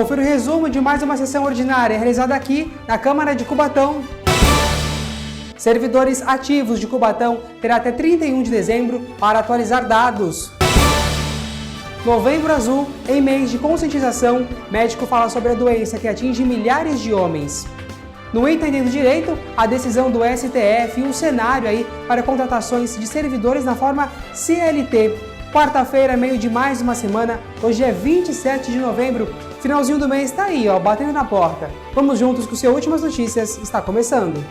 Confira o resumo de mais uma sessão ordinária realizada aqui na Câmara de Cubatão. Servidores ativos de Cubatão terão até 31 de dezembro para atualizar dados. Novembro Azul, em mês de conscientização, médico fala sobre a doença que atinge milhares de homens. No Entendendo Direito, a decisão do STF e um cenário aí para contratações de servidores na forma CLT. Quarta-feira, meio de mais uma semana, hoje é 27 de novembro, finalzinho do mês está aí, batendo na porta. Vamos juntos que o seu Últimas Notícias está começando.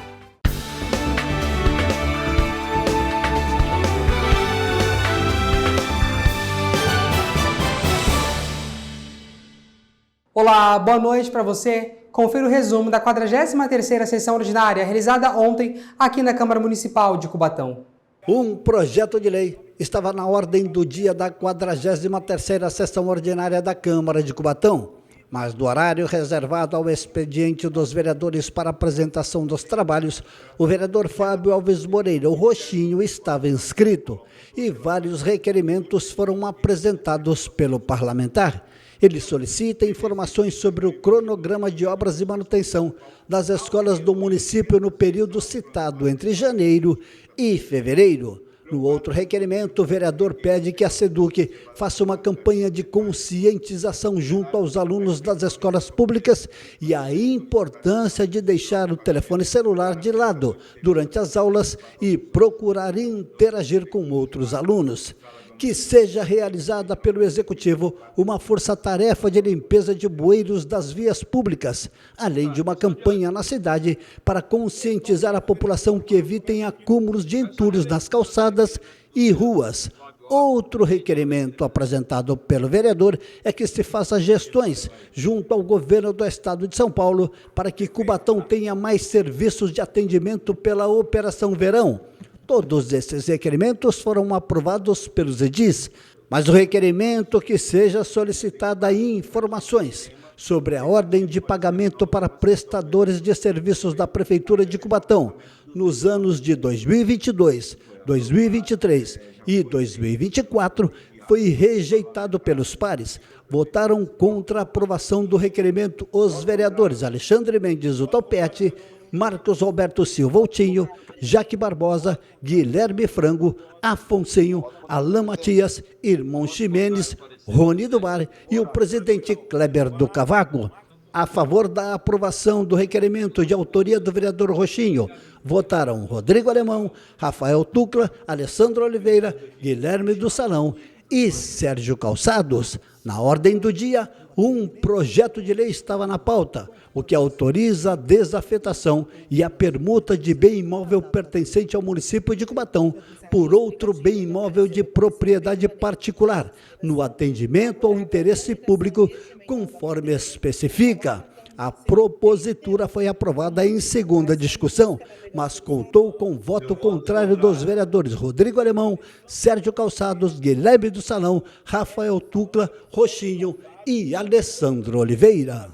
Olá, boa noite para você. Confira o resumo da 43ª sessão ordinária realizada ontem aqui na Câmara Municipal de Cubatão. Um projeto de lei estava na ordem do dia da 43ª sessão ordinária da Câmara de Cubatão, mas do horário reservado ao expediente dos vereadores para apresentação dos trabalhos, o vereador Fábio Alves Moreira, o Roxinho, estava inscrito e vários requerimentos foram apresentados pelo parlamentar. Ele solicita informações sobre o cronograma de obras e manutenção das escolas do município no período citado entre janeiro e fevereiro. No outro requerimento, o vereador pede que a SEDUC faça uma campanha de conscientização junto aos alunos das escolas públicas e a importância de deixar o telefone celular de lado durante as aulas e procurar interagir com outros alunos. Que seja realizada pelo Executivo uma força-tarefa de limpeza de bueiros das vias públicas, além de uma campanha na cidade para conscientizar a população que evitem acúmulos de entulhos nas calçadas e ruas. Outro requerimento apresentado pelo vereador é que se faça gestões junto ao governo do estado de São Paulo para que Cubatão tenha mais serviços de atendimento pela Operação Verão. Todos esses requerimentos foram aprovados pelos edis, mas o requerimento que seja solicitada informações sobre a ordem de pagamento para prestadores de serviços da Prefeitura de Cubatão nos anos de 2022, 2023 e 2024 foi rejeitado pelos pares. Votaram contra a aprovação do requerimento os vereadores Alexandre Mendes Utopete, Marcos Roberto Silva Outinho, Jaque Barbosa, Guilherme Frango, Afonsinho, Alain Matias, Irmão Ximenes, Rony do Bar e o presidente Kleber do Cavaco. A favor da aprovação do requerimento de autoria do vereador Roxinho, votaram Rodrigo Alemão, Rafael Tucla, Alessandro Oliveira, Guilherme do Salão e Sérgio Calçados. Na ordem do dia, um projeto de lei estava na pauta, o que autoriza a desafetação e a permuta de bem imóvel pertencente ao município de Cubatão por outro bem imóvel de propriedade particular, no atendimento ao interesse público, conforme especifica. A propositura foi aprovada em segunda discussão, mas contou com voto contrário dos vereadores Rodrigo Alemão, Sérgio Calçados, Guilherme do Salão, Rafael Tucla, Roxinho e Alessandro Oliveira.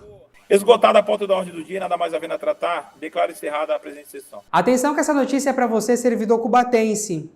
Esgotada a pauta da ordem do dia, nada mais havendo a tratar, declaro encerrada a presente sessão. Atenção que essa notícia é para você, servidor cubatense.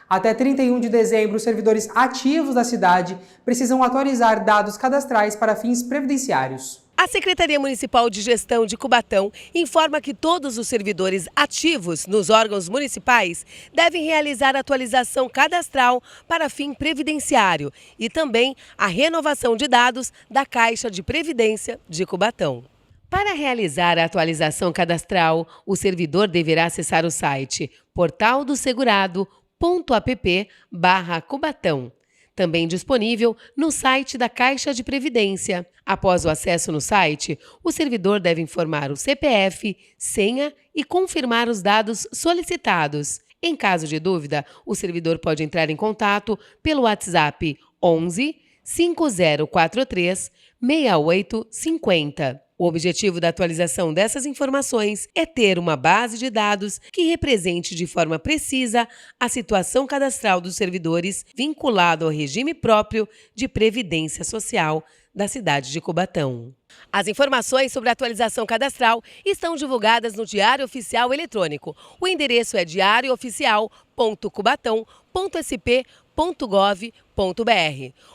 Até 31 de dezembro, os servidores ativos da cidade precisam atualizar dados cadastrais para fins previdenciários. A Secretaria Municipal de Gestão de Cubatão informa que todos os servidores ativos nos órgãos municipais devem realizar atualização cadastral para fim previdenciário e também a renovação de dados da Caixa de Previdência de Cubatão. Para realizar a atualização cadastral, o servidor deverá acessar o site portaldosegurado.app/Cubatão. Também disponível no site da Caixa de Previdência. Após o acesso no site, o servidor deve informar o CPF, senha e confirmar os dados solicitados. Em caso de dúvida, o servidor pode entrar em contato pelo WhatsApp 11 5043 6850. O objetivo da atualização dessas informações é ter uma base de dados que represente de forma precisa a situação cadastral dos servidores vinculado ao regime próprio de previdência social da cidade de Cubatão. As informações sobre a atualização cadastral estão divulgadas no Diário Oficial Eletrônico. O endereço é diariooficial.cubatão.sp.gov.br.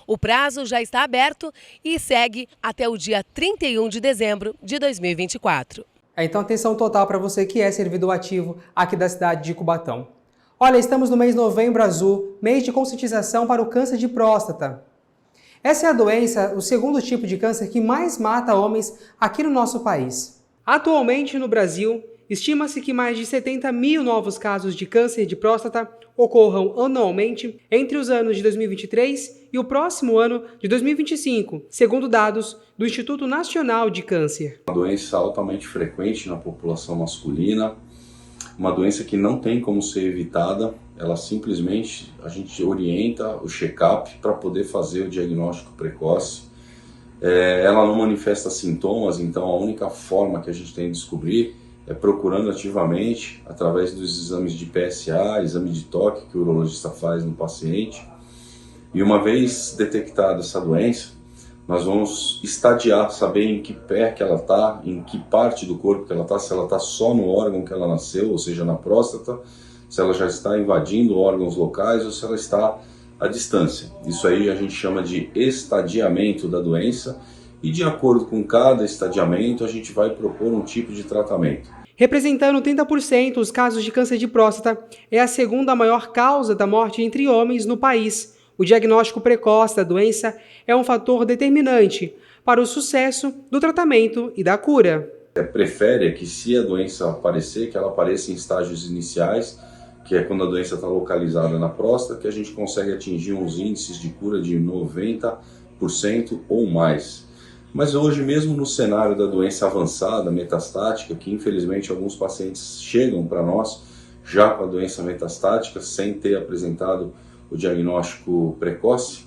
O prazo já está aberto e segue até o dia 31 de dezembro de 2024. Então atenção total para você que é servidor ativo aqui da cidade de Cubatão. Olha, estamos no mês Novembro Azul, mês de conscientização para o câncer de próstata. Essa é a doença, o segundo tipo de câncer que mais mata homens aqui no nosso país. Atualmente no Brasil, estima-se que mais de 70 mil novos casos de câncer de próstata ocorram anualmente entre os anos de 2023 e o próximo ano de 2025, segundo dados do Instituto Nacional de Câncer. Uma doença altamente frequente na população masculina, uma doença que não tem como ser evitada, ela simplesmente, a gente orienta o check-up para poder fazer o diagnóstico precoce. Ela não manifesta sintomas, então a única forma que a gente tem de descobrir é procurando ativamente, através dos exames de PSA, exame de toque que o urologista faz no paciente. E uma vez detectada essa doença, nós vamos estadiar, saber em que pé que ela está, em que parte do corpo que ela está, se ela está só no órgão que ela nasceu, ou seja, na próstata, se ela já está invadindo órgãos locais ou se ela está à distância. Isso aí a gente chama de estadiamento da doença e de acordo com cada estadiamento a gente vai propor um tipo de tratamento. Representando 30% os casos de câncer de próstata, é a segunda maior causa da morte entre homens no país. O diagnóstico precoce da doença é um fator determinante para o sucesso do tratamento e da cura. Prefere que se a doença aparecer, que ela apareça em estágios iniciais, que é quando a doença está localizada na próstata, que a gente consegue atingir uns índices de cura de 90% ou mais. Mas hoje, mesmo no cenário da doença avançada, metastática, que infelizmente alguns pacientes chegam para nós já com a doença metastática, sem ter apresentado o diagnóstico precoce,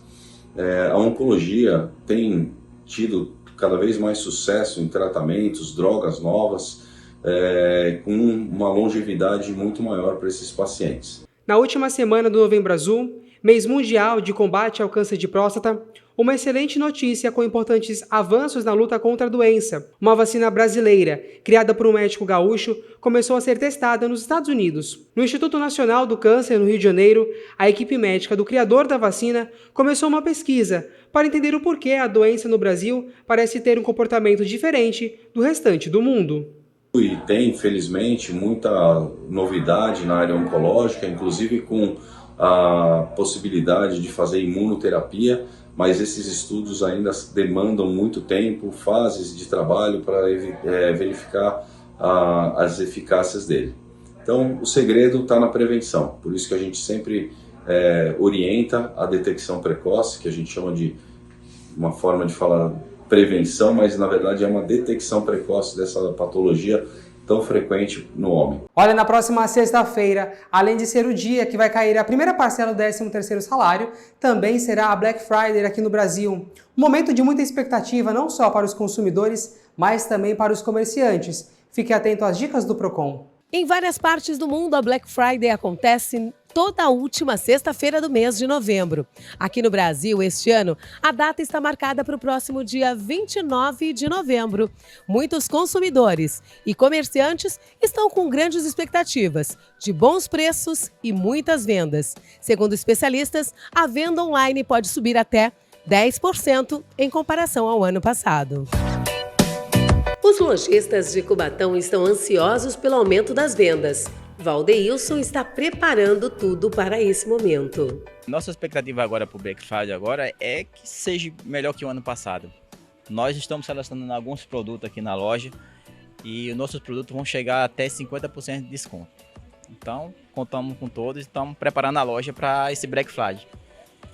a oncologia tem tido cada vez mais sucesso em tratamentos, drogas novas, com uma longevidade muito maior para esses pacientes. Na última semana do Novembro Azul, mês mundial de combate ao câncer de próstata, uma excelente notícia com importantes avanços na luta contra a doença. Uma vacina brasileira, criada por um médico gaúcho, começou a ser testada nos Estados Unidos. No Instituto Nacional do Câncer, no Rio de Janeiro, a equipe médica do criador da vacina começou uma pesquisa para entender o porquê a doença no Brasil parece ter um comportamento diferente do restante do mundo. E tem, infelizmente, muita novidade na área oncológica, inclusive com a possibilidade de fazer imunoterapia, mas esses estudos ainda demandam muito tempo, fases de trabalho para verificar as eficácias dele. Então, o segredo está na prevenção, por isso que a gente sempre orienta a detecção precoce, que a gente chama de uma forma de falar prevenção, mas na verdade é uma detecção precoce dessa patologia tão frequente no homem. Olha, na próxima sexta-feira, além de ser o dia que vai cair a primeira parcela do 13º salário, também será a Black Friday aqui no Brasil. Um momento de muita expectativa não só para os consumidores, mas também para os comerciantes. Fique atento às dicas do Procon. Em várias partes do mundo, a Black Friday acontece toda a última sexta-feira do mês de novembro. Aqui no Brasil, este ano, a data está marcada para o próximo dia 29 de novembro. Muitos consumidores e comerciantes estão com grandes expectativas de bons preços e muitas vendas. Segundo especialistas, a venda online pode subir até 10% em comparação ao ano passado. Os lojistas de Cubatão estão ansiosos pelo aumento das vendas. Valdeilson está preparando tudo para esse momento. Nossa expectativa agora para o Black Friday agora é que seja melhor que o ano passado. Nós estamos selecionando alguns produtos aqui na loja e os nossos produtos vão chegar até 50% de desconto. Então, contamos com todos e estamos preparando a loja para esse Black Friday.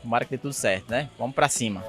Tomara que dê tudo certo, né? Vamos para cima.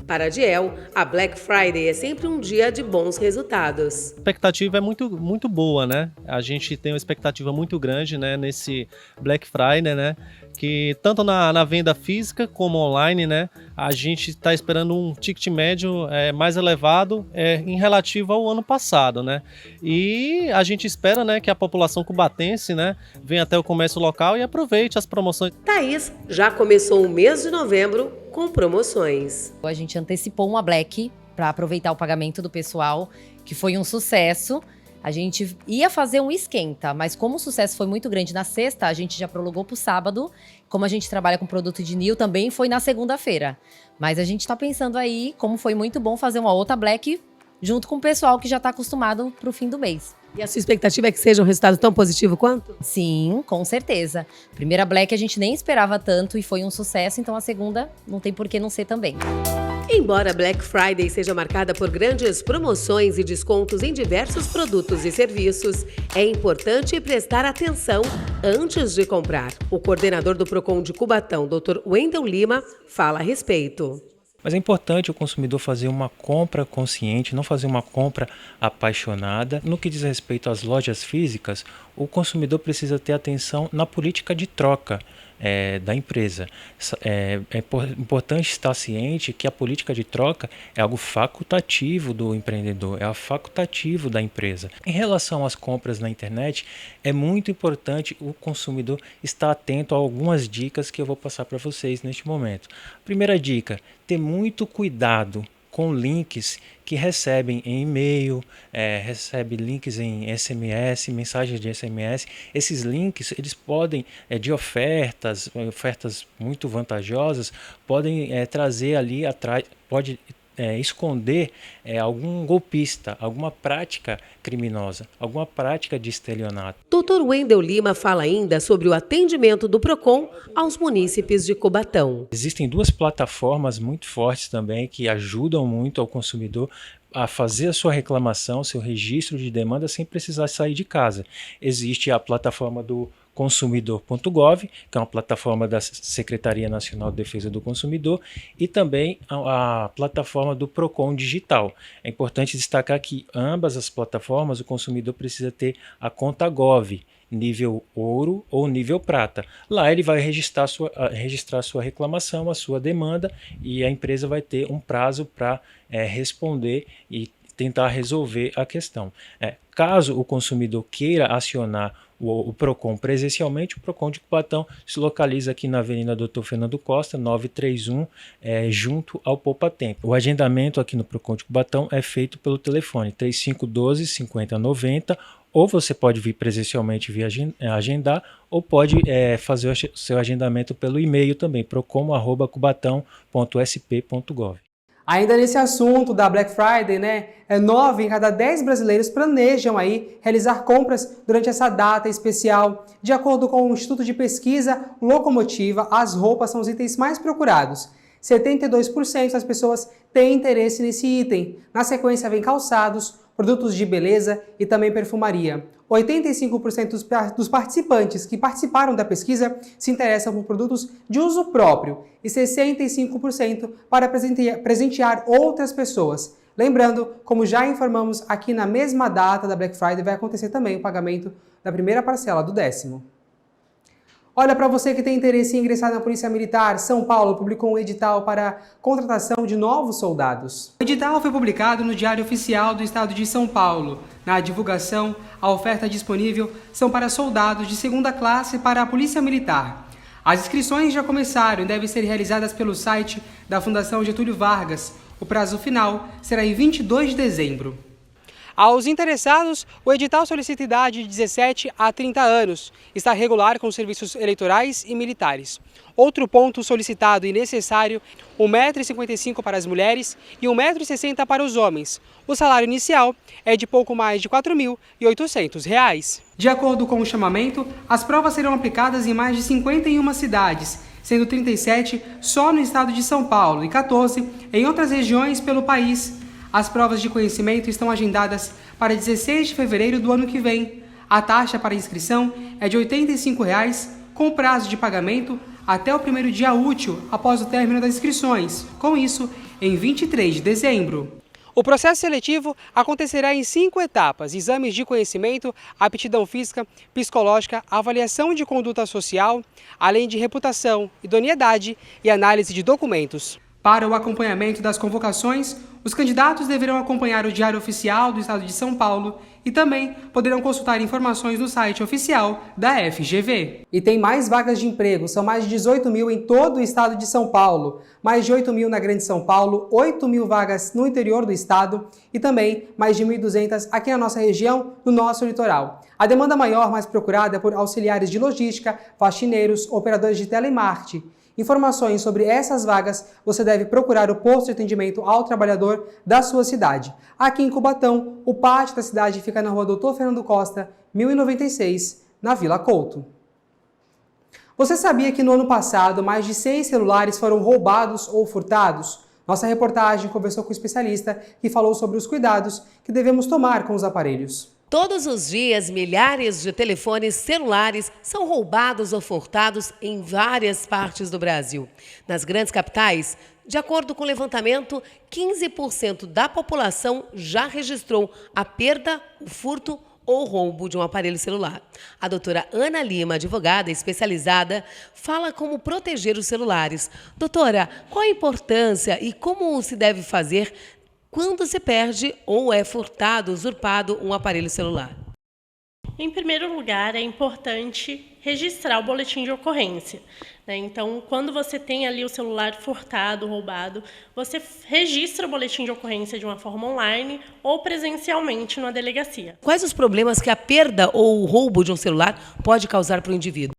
Para a Diel, a Black Friday é sempre um dia de bons resultados. A expectativa é muito boa, né? A gente tem uma expectativa muito grande, né, nesse Black Friday, né? Que tanto na venda física como online, né? A gente está esperando um ticket médio mais elevado em relativo ao ano passado, né? E a gente espera, né, que a população cubatense, né, venha até o comércio local e aproveite as promoções. Thaís já começou o mês de novembro com promoções. A gente antecipou uma Black para aproveitar o pagamento do pessoal, que foi um sucesso. A gente ia fazer um esquenta, mas como o sucesso foi muito grande na sexta, a gente já prolongou para o sábado. Como a gente trabalha com produto de Nil, também foi na segunda-feira. Mas a gente está pensando aí, como foi muito bom fazer uma outra Black junto com o pessoal que já está acostumado para o fim do mês. E a sua expectativa é que seja um resultado tão positivo quanto? Sim, com certeza. Primeira Black a gente nem esperava tanto e foi um sucesso, então a segunda não tem por que não ser também. Embora Black Friday seja marcada por grandes promoções e descontos em diversos produtos e serviços, é importante prestar atenção antes de comprar. O coordenador do Procon de Cubatão, Dr. Wendel Lima, fala a respeito. Mas é importante o consumidor fazer uma compra consciente, não fazer uma compra apaixonada. No que diz respeito às lojas físicas, o consumidor precisa ter atenção na política de troca da empresa. É importante estar ciente que a política de troca é algo facultativo do empreendedor, é algo facultativo da empresa. Em relação às compras na internet, é muito importante o consumidor estar atento a algumas dicas que eu vou passar para vocês neste momento. Primeira dica, ter muito cuidado com links que recebem em e-mail, recebe links em SMS, mensagens de SMS. Esses links, eles podem, de ofertas muito vantajosas, podem trazer ali atrás, pode esconder algum golpista, alguma prática criminosa, alguma prática de estelionato. Dr. Wendel Lima fala ainda sobre o atendimento do Procon aos munícipes de Cubatão. Existem duas plataformas muito fortes também que ajudam muito ao consumidor a fazer a sua reclamação, seu registro de demanda sem precisar sair de casa. Existe a plataforma do consumidor.gov, que é uma plataforma da Secretaria Nacional de Defesa do Consumidor, e também a plataforma do Procon Digital. É importante destacar que ambas as plataformas o consumidor precisa ter a conta Gov, nível ouro ou nível prata. Lá ele vai registrar sua reclamação, a sua demanda, e a empresa vai ter um prazo para responder e tentar resolver a questão. Caso o consumidor queira acionar o Procon presencialmente, o Procon de Cubatão se localiza aqui na Avenida Dr. Fernando Costa, 931, junto ao Poupa Tempo. O agendamento aqui no Procon de Cubatão é feito pelo telefone 3512-5090, ou você pode vir presencialmente via agendar, ou pode fazer o seu agendamento pelo e-mail também, procon@cubatão.sp.gov. Ainda nesse assunto da Black Friday, 9 em cada 10 brasileiros planejam aí realizar compras durante essa data especial. De acordo com o Instituto de Pesquisa Locomotiva, as roupas são os itens mais procurados. 72% das pessoas têm interesse nesse item. Na sequência vem calçados, produtos de beleza e também perfumaria. 85% dos participantes que participaram da pesquisa se interessam por produtos de uso próprio e 65% para presentear outras pessoas. Lembrando, como já informamos, aqui na mesma data da Black Friday vai acontecer também o pagamento da primeira parcela do 10º. Olha, para você que tem interesse em ingressar na Polícia Militar, São Paulo publicou um edital para contratação de novos soldados. O edital foi publicado no Diário Oficial do Estado de São Paulo. Na divulgação, a oferta disponível são para soldados de segunda classe para a Polícia Militar. As inscrições já começaram e devem ser realizadas pelo site da Fundação Getúlio Vargas. O prazo final será em 22 de dezembro. Aos interessados, o edital solicita idade de 17 a 30 anos, está regular com serviços eleitorais e militares. Outro ponto solicitado e necessário, 1,55 m para as mulheres e 1,60 m para os homens. O salário inicial é de pouco mais de R$ 4.800. De acordo com o chamamento, as provas serão aplicadas em mais de 51 cidades, sendo 37 só no estado de São Paulo e 14 em outras regiões pelo país. As provas de conhecimento estão agendadas para 16 de fevereiro do ano que vem. A taxa para inscrição é de R$ 85, com prazo de pagamento até o primeiro dia útil após o término das inscrições. Com isso, em 23 de dezembro. O processo seletivo acontecerá em 5 etapas: exames de conhecimento, aptidão física, psicológica, avaliação de conduta social, além de reputação, idoneidade e análise de documentos. Para o acompanhamento das convocações, Os candidatos deverão acompanhar o Diário Oficial do Estado de São Paulo e também poderão consultar informações no site oficial da FGV. E tem mais vagas de emprego, são mais de 18 mil em todo o estado de São Paulo, mais de 8 mil na Grande São Paulo, 8 mil vagas no interior do estado e também mais de 1.200 aqui na nossa região, no nosso litoral. A demanda maior, mais procurada, é por auxiliares de logística, faxineiros, operadores de telemarketing. Informações sobre essas vagas, você deve procurar o posto de atendimento ao trabalhador da sua cidade. Aqui em Cubatão, o pátio da cidade fica na rua Doutor Fernando Costa, 1096, na Vila Couto. Você sabia que no ano passado, mais de 100 celulares foram roubados ou furtados? Nossa reportagem conversou com um especialista que falou sobre os cuidados que devemos tomar com os aparelhos. Todos os dias, milhares de telefones celulares são roubados ou furtados em várias partes do Brasil. Nas grandes capitais, de acordo com o levantamento, 15% da população já registrou a perda, o furto ou roubo de um aparelho celular. A doutora Ana Lima, advogada especializada, fala como proteger os celulares. Doutora, qual a importância e como se deve fazer quando se perde ou é furtado, usurpado um aparelho celular? Em primeiro lugar, é importante registrar o boletim de ocorrência, né? Então, quando você tem ali o celular furtado, roubado, você registra o boletim de ocorrência de uma forma online ou presencialmente numa delegacia. Quais os problemas que a perda ou o roubo de um celular pode causar para o indivíduo?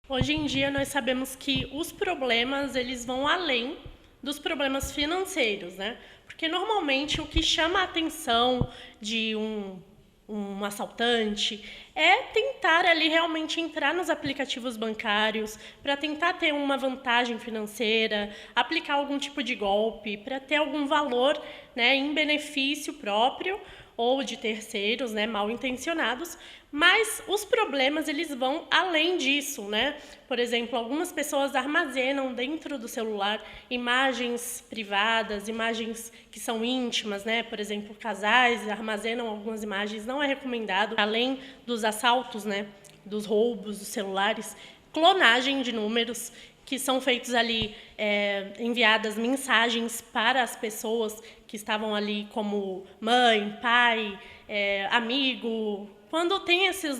Hoje em dia, nós sabemos que os problemas eles vão além dos problemas financeiros, né? Porque normalmente o que chama a atenção de um assaltante é tentar ali realmente entrar nos aplicativos bancários para tentar ter uma vantagem financeira, aplicar algum tipo de golpe, para ter algum valor, né, em benefício próprio ou de terceiros, né, mal intencionados. Mas os problemas eles vão além disso, né? Por exemplo, algumas pessoas armazenam dentro do celular imagens privadas, imagens que são íntimas, né? Por exemplo, casais armazenam algumas imagens, não é recomendado, além dos assaltos, né, dos roubos dos celulares, clonagem de números, que são feitos ali, enviadas mensagens para as pessoas que estavam ali como mãe, pai, amigo. Quando tem esses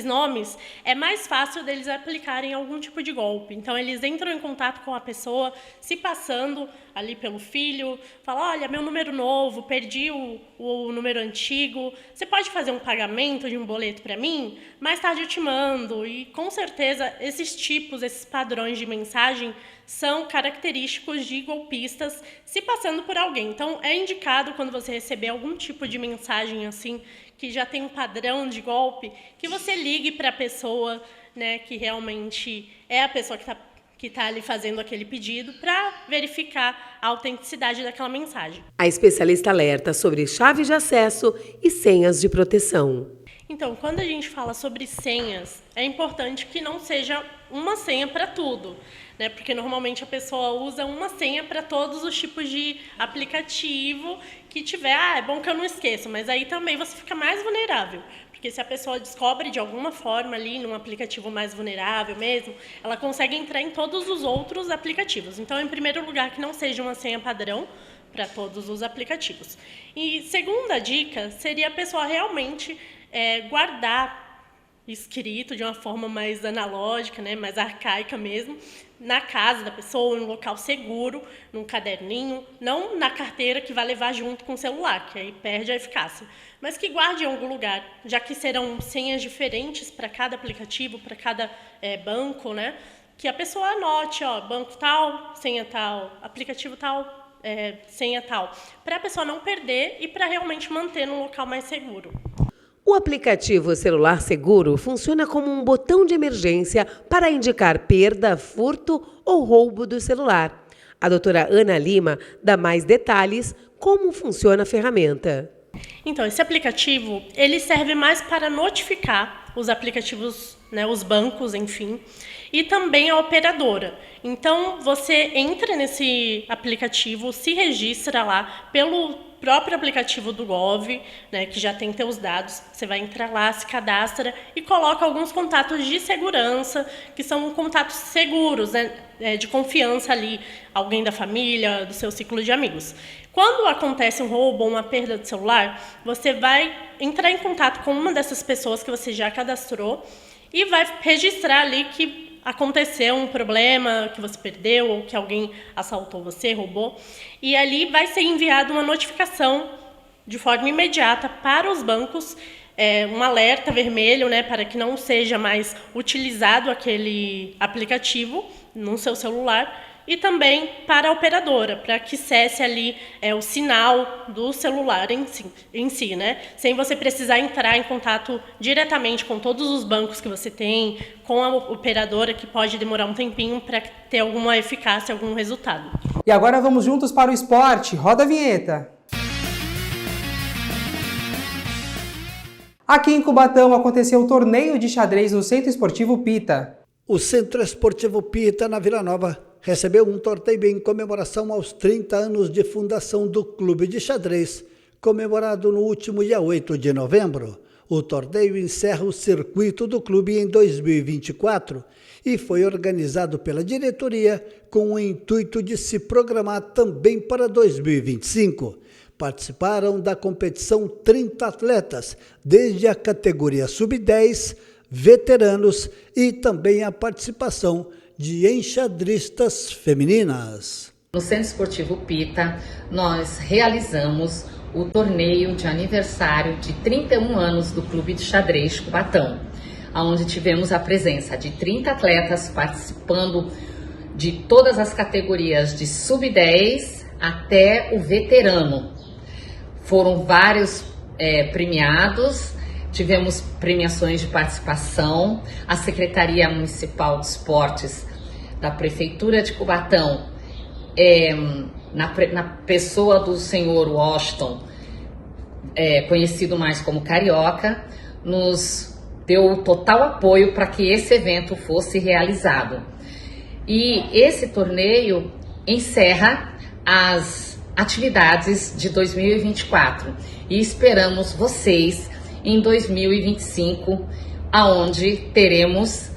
nomes, é mais fácil deles aplicarem algum tipo de golpe. Então, eles entram em contato com a pessoa, se passando ali pelo filho, falam, olha, meu número novo, perdi o número antigo, você pode fazer um pagamento de um boleto para mim? Mais tarde eu te mando. E, com certeza, esses padrões de mensagem são característicos de golpistas se passando por alguém. Então, é indicado, quando você receber algum tipo de mensagem assim, que já tem um padrão de golpe, que você ligue para a pessoa, né, que realmente é a pessoa que está ali fazendo aquele pedido, para verificar a autenticidade daquela mensagem. A especialista alerta sobre chaves de acesso e senhas de proteção. Então, quando a gente fala sobre senhas, é importante que não seja uma senha para tudo, né? Porque normalmente a pessoa usa uma senha para todos os tipos de aplicativo que tiver. É bom que eu não esqueça, mas aí também você fica mais vulnerável. Porque se a pessoa descobre de alguma forma ali num aplicativo mais vulnerável mesmo, ela consegue entrar em todos os outros aplicativos. Então, em primeiro lugar, que não seja uma senha padrão para todos os aplicativos. E segunda dica seria a pessoa realmente guardar escrito de uma forma mais analógica, né, mais arcaica mesmo, na casa da pessoa, em um local seguro, num caderninho, não na carteira que vai levar junto com o celular, que aí perde a eficácia, mas que guarde em algum lugar, já que serão senhas diferentes para cada aplicativo, para cada banco, né, que a pessoa anote, ó, banco tal, senha tal, aplicativo tal, senha tal, para a pessoa não perder e para realmente manter num local mais seguro. O aplicativo Celular Seguro funciona como um botão de emergência para indicar perda, furto ou roubo do celular. A doutora Ana Lima dá mais detalhes como funciona a ferramenta. Então, esse aplicativo ele serve mais para notificar os aplicativos, né, os bancos, enfim, e também a operadora. Então, você entra nesse aplicativo, se registra lá pelo próprio aplicativo do Gov, né, que já tem teus dados. Você vai entrar lá, se cadastra e coloca alguns contatos de segurança, que são contatos seguros, né, de confiança ali, alguém da família, do seu ciclo de amigos. Quando acontece um roubo ou uma perda de celular, você vai entrar em contato com uma dessas pessoas que você já cadastrou e vai registrar ali que aconteceu um problema, que você perdeu ou que alguém assaltou você, roubou. E ali vai ser enviada uma notificação de forma imediata para os bancos, um alerta vermelho, né, para que não seja mais utilizado aquele aplicativo no seu celular, e também para a operadora, para que cesse ali o sinal do celular em si, né? Sem você precisar entrar em contato diretamente com todos os bancos que você tem, com a operadora, que pode demorar um tempinho para ter alguma eficácia, algum resultado. E agora vamos juntos para o esporte. Roda a vinheta. Aqui em Cubatão aconteceu o torneio de xadrez no Centro Esportivo Pita. O Centro Esportivo Pita, na Vila Nova, recebeu um torneio em comemoração aos 30 anos de fundação do Clube de Xadrez, comemorado no último dia 8 de novembro. O torneio encerra o circuito do clube em 2024 e foi organizado pela diretoria com o intuito de se programar também para 2025. Participaram da competição 30 atletas, desde a categoria sub-10, veteranos e também a participação de enxadristas femininas. No Centro Esportivo Pita, nós realizamos o torneio de aniversário de 31 anos do Clube de Xadrez Cubatão, onde tivemos a presença de 30 atletas participando de todas as categorias de sub-10 até o veterano. Foram vários premiados, tivemos premiações de participação. A Secretaria Municipal de Esportes da Prefeitura de Cubatão, na pessoa do senhor Washington, conhecido mais como Carioca, nos deu total apoio para que esse evento fosse realizado. E esse torneio encerra as atividades de 2024 e esperamos vocês em 2025, aonde teremos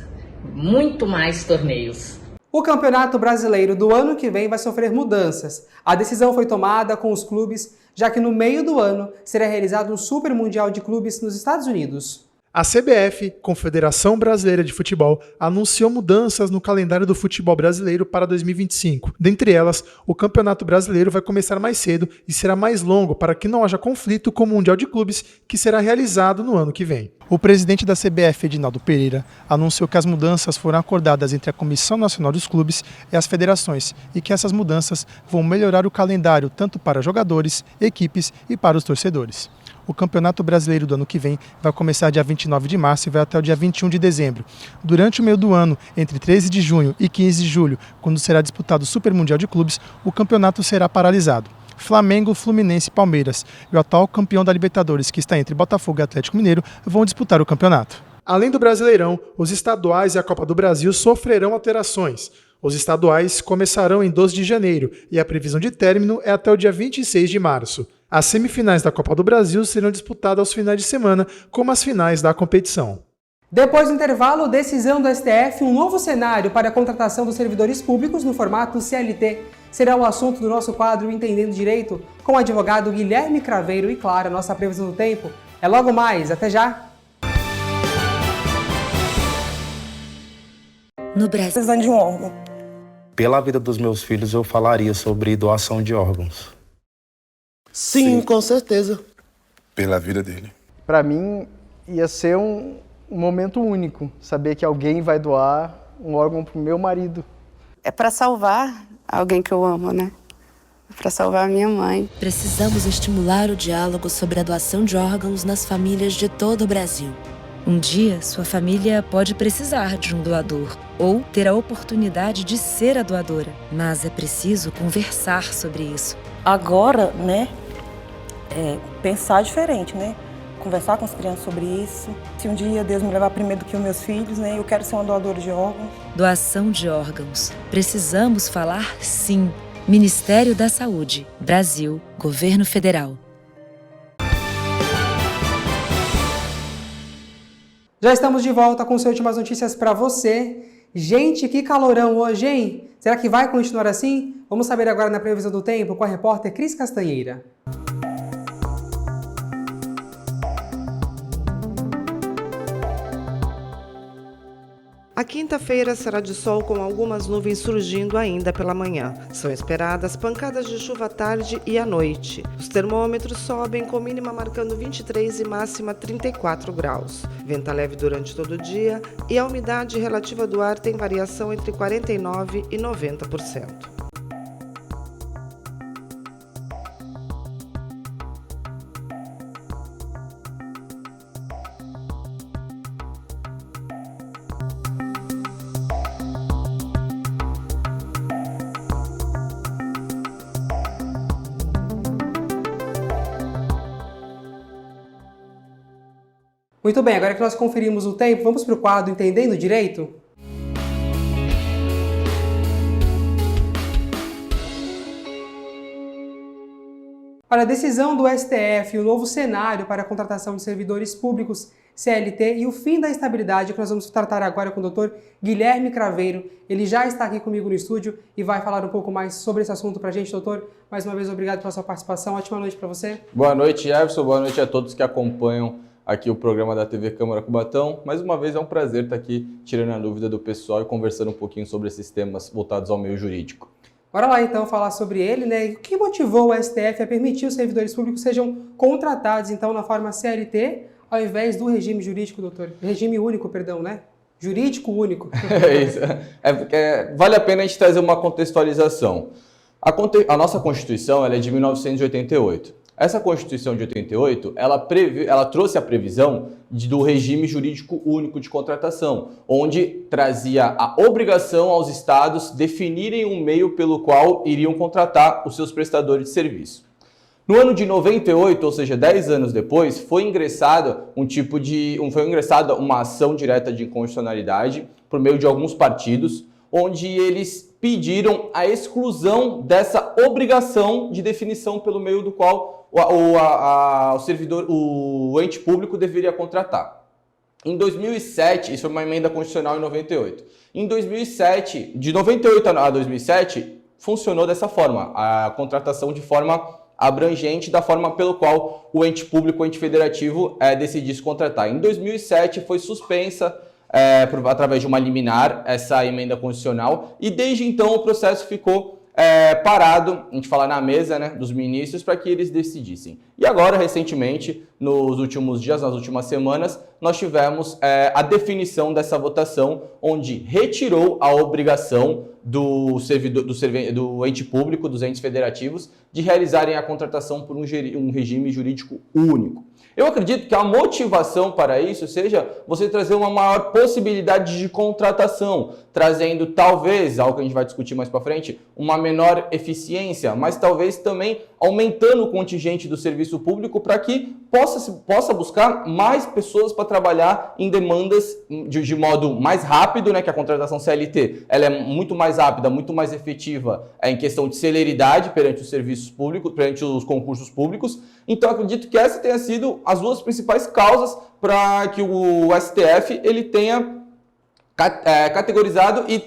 muito mais torneios. O Campeonato Brasileiro do ano que vem vai sofrer mudanças. A decisão foi tomada com os clubes, já que no meio do ano será realizado um Super Mundial de Clubes nos Estados Unidos. A CBF, Confederação Brasileira de Futebol, anunciou mudanças no calendário do futebol brasileiro para 2025. Dentre elas, o Campeonato Brasileiro vai começar mais cedo e será mais longo para que não haja conflito com o Mundial de Clubes, que será realizado no ano que vem. O presidente da CBF, Edinaldo Pereira, anunciou que as mudanças foram acordadas entre a Comissão Nacional dos Clubes e as federações e que essas mudanças vão melhorar o calendário tanto para jogadores, equipes e para os torcedores. O Campeonato Brasileiro do ano que vem vai começar dia 29 de março e vai até o dia 21 de dezembro. Durante o meio do ano, entre 13 de junho e 15 de julho, quando será disputado o Super Mundial de Clubes, o campeonato será paralisado. Flamengo, Fluminense e Palmeiras e o atual campeão da Libertadores, que está entre Botafogo e Atlético Mineiro, vão disputar o campeonato. Além do Brasileirão, os estaduais e a Copa do Brasil sofrerão alterações. Os estaduais começarão em 12 de janeiro e a previsão de término é até o dia 26 de março. As semifinais da Copa do Brasil serão disputadas aos finais de semana, como as finais da competição. Depois do intervalo, decisão do STF, um novo cenário para a contratação dos servidores públicos no formato CLT. Será o assunto do nosso quadro Entendendo Direito, com o advogado Guilherme Craveiro e, claro, a nossa previsão do tempo. É logo mais, até já! No Brasil, precisando de um órgão. Pela vida dos meus filhos, eu falaria sobre doação de órgãos. Sim, com certeza. Pela vida dele. Para mim, ia ser um momento único, saber que alguém vai doar um órgão pro meu marido. É para salvar alguém que eu amo, né? É para salvar a minha mãe. Precisamos estimular o diálogo sobre a doação de órgãos nas famílias de todo o Brasil. Um dia, sua família pode precisar de um doador ou ter a oportunidade de ser a doadora, mas é preciso conversar sobre isso. Agora, né, pensar diferente, né? Conversar com as crianças sobre isso. Se um dia Deus me levar primeiro do que os meus filhos, né, eu quero ser uma doadora de órgãos. Doação de órgãos. Precisamos falar sim. Ministério da Saúde, Brasil, Governo Federal. Já estamos de volta com as últimas notícias para você. Gente, que calorão hoje, hein? Será que vai continuar assim? Vamos saber agora na previsão do tempo com a repórter Cris Castanheira. A quinta-feira será de sol com algumas nuvens surgindo ainda pela manhã. São esperadas pancadas de chuva à tarde e à noite. Os termômetros sobem com mínima marcando 23 e máxima 34 graus. Venta leve durante todo o dia e a umidade relativa do ar tem variação entre 49% e 90%. Muito bem, agora que nós conferimos o tempo, vamos para o quadro Entendendo Direito? Olha, a decisão do STF, o novo cenário para a contratação de servidores públicos, CLT, e o fim da estabilidade, que nós vamos tratar agora com o Dr. Guilherme Craveiro. Ele já está aqui comigo no estúdio e vai falar um pouco mais sobre esse assunto para a gente, doutor. Mais uma vez, obrigado pela sua participação. Ótima noite para você. Boa noite, Everson. Boa noite a todos que acompanham aqui o programa da TV Câmara Cubatão. Mais uma vez é um prazer estar aqui tirando a dúvida do pessoal e conversando um pouquinho sobre esses temas voltados ao meio jurídico. Bora lá então falar sobre ele, né? O que motivou o STF a permitir os servidores públicos sejam contratados então na forma CLT ao invés do regime jurídico, doutor? Regime único, perdão, né? Jurídico único. É isso. Vale a pena a gente trazer uma contextualização. A nossa Constituição ela é de 1988. Essa Constituição de 88, ela trouxe a previsão do regime jurídico único de contratação, onde trazia a obrigação aos estados definirem um meio pelo qual iriam contratar os seus prestadores de serviço. No ano de 98, ou seja, 10 anos depois, foi ingessada uma ação direta de inconstitucionalidade por meio de alguns partidos, onde eles pediram a exclusão dessa obrigação de definição pelo meio do qual o ente público deveria contratar. Em 2007, isso foi uma emenda constitucional em 98. Em 2007, de 98 a 2007, funcionou dessa forma, a contratação de forma abrangente, da forma pelo qual o ente público, o ente federativo, decidisse contratar. Em 2007 foi suspensa através de uma liminar essa emenda constitucional e desde então o processo ficou parado, a gente fala na mesa, né, dos ministros para que eles decidissem. E agora, recentemente, nos últimos dias, nas últimas semanas, nós tivemos a definição dessa votação, onde retirou a obrigação do ente público, dos entes federativos, de realizarem a contratação por um regime jurídico único. Eu acredito que a motivação para isso seja você trazer uma maior possibilidade de contratação, trazendo talvez, algo que a gente vai discutir mais para frente, uma menor eficiência, mas talvez também aumentando o contingente do serviço público para que possa buscar mais pessoas para trabalhar em demandas de modo mais rápido, né, que a contratação CLT ela é muito mais rápida, muito mais efetiva em questão de celeridade perante os serviços públicos, perante os concursos públicos. Então, acredito que essa tenha sido as duas principais causas para que o STF ele tenha categorizado e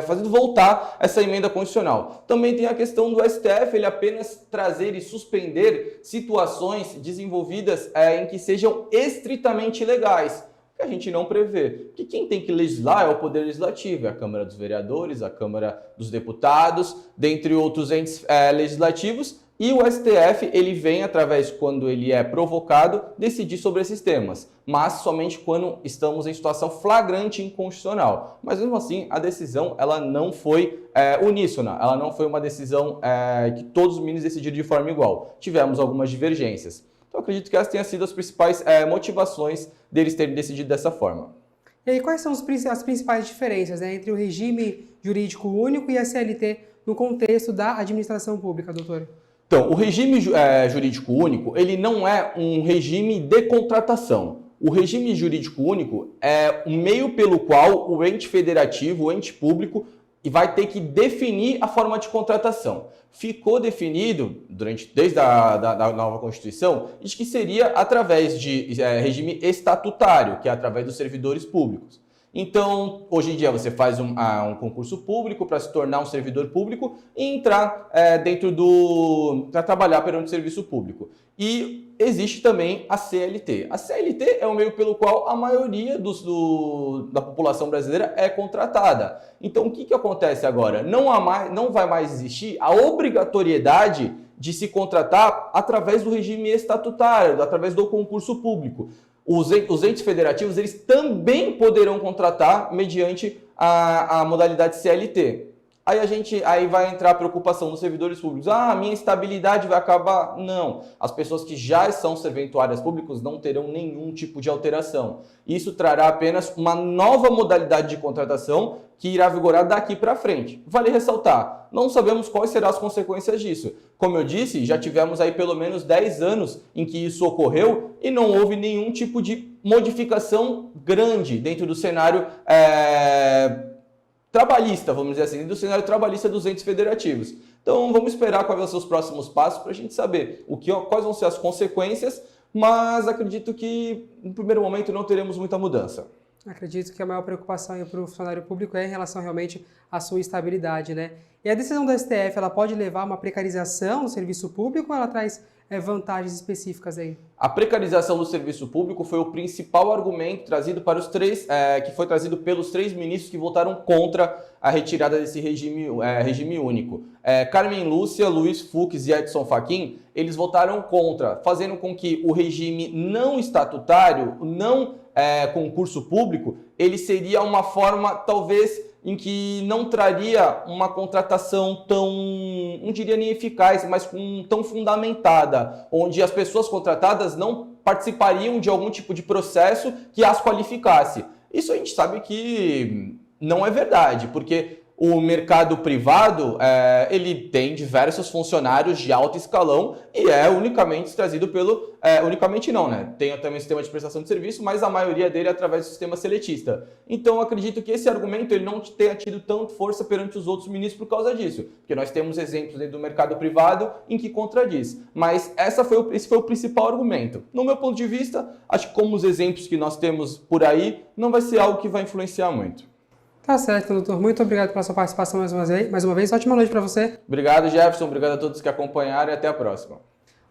fazendo voltar essa emenda constitucional. Também tem a questão do STF ele apenas trazer e suspender situações desenvolvidas em que sejam estritamente legais, que a gente não prevê. Porque quem tem que legislar é o Poder Legislativo, é a Câmara dos Vereadores, a Câmara dos Deputados, dentre outros entes legislativos. E o STF, ele vem, através, quando ele é provocado, decidir sobre esses temas, mas somente quando estamos em situação flagrante inconstitucional. Mas, mesmo assim, a decisão ela não foi uníssona, ela não foi uma decisão que todos os ministros decidiram de forma igual. Tivemos algumas divergências. Então, acredito que essas tenham sido as principais motivações deles terem decidido dessa forma. E aí, quais são as principais diferenças, né, entre o regime jurídico único e a CLT no contexto da administração pública, doutor? Então, o regime jurídico único, ele não é um regime de contratação. O regime jurídico único é um meio pelo qual o ente federativo, o ente público, e vai ter que definir a forma de contratação. Ficou definido, desde a nova Constituição, de que seria através de regime estatutário, que é através dos servidores públicos. Então, hoje em dia, você faz um concurso público para se tornar um servidor público e entrar para trabalhar perante o serviço público. E existe também a CLT. A CLT é o meio pelo qual a maioria da população brasileira é contratada. Então, o que acontece agora? Não vai mais existir a obrigatoriedade de se contratar através do regime estatutário, através do concurso público. Os entes federativos, eles também poderão contratar mediante a modalidade CLT. Aí vai entrar a preocupação dos servidores públicos. A minha estabilidade vai acabar? Não. As pessoas que já são serventuárias públicas não terão nenhum tipo de alteração. Isso trará apenas uma nova modalidade de contratação que irá vigorar daqui para frente. Vale ressaltar, não sabemos quais serão as consequências disso. Como eu disse, já tivemos aí pelo menos 10 anos em que isso ocorreu e não houve nenhum tipo de modificação grande dentro do cenário trabalhista, vamos dizer assim, do cenário trabalhista dos entes federativos. Então vamos esperar quais vão ser os próximos passos para a gente saber quais vão ser as consequências, mas acredito que no primeiro momento não teremos muita mudança. Acredito que a maior preocupação para o funcionário público é em relação realmente à sua estabilidade, né? E a decisão do STF, ela pode levar a uma precarização do serviço público ou ela traz vantagens específicas aí? A precarização do serviço público foi o principal argumento trazido para que foi trazido pelos 3 ministros que votaram contra a retirada desse regime único. Carmen Lúcia, Luiz Fux e Edson Fachin, eles votaram contra, fazendo com que o regime não estatutário, não concurso público, ele seria uma forma, talvez, em que não traria uma contratação tão, não diria nem eficaz, mas tão fundamentada, onde as pessoas contratadas não participariam de algum tipo de processo que as qualificasse. Isso a gente sabe que não é verdade, porque o mercado privado, ele tem diversos funcionários de alto escalão e é unicamente trazido pelo... unicamente não, né? Tem também o sistema de prestação de serviço, mas a maioria dele é através do sistema seletista. Então, eu acredito que esse argumento ele não tenha tido tanta força perante os outros ministros por causa disso. Porque nós temos exemplos dentro do mercado privado em que contradiz. Mas esse foi o principal argumento. No meu ponto de vista, acho que como os exemplos que nós temos por aí, não vai ser algo que vai influenciar muito. Tá certo, doutor. Muito obrigado pela sua participação mais uma vez. Ótima noite para você. Obrigado, Jefferson. Obrigado a todos que acompanharam e até a próxima.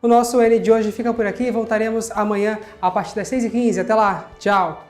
O nosso N de hoje fica por aqui. Voltaremos amanhã a partir das 6h15. Até lá. Tchau.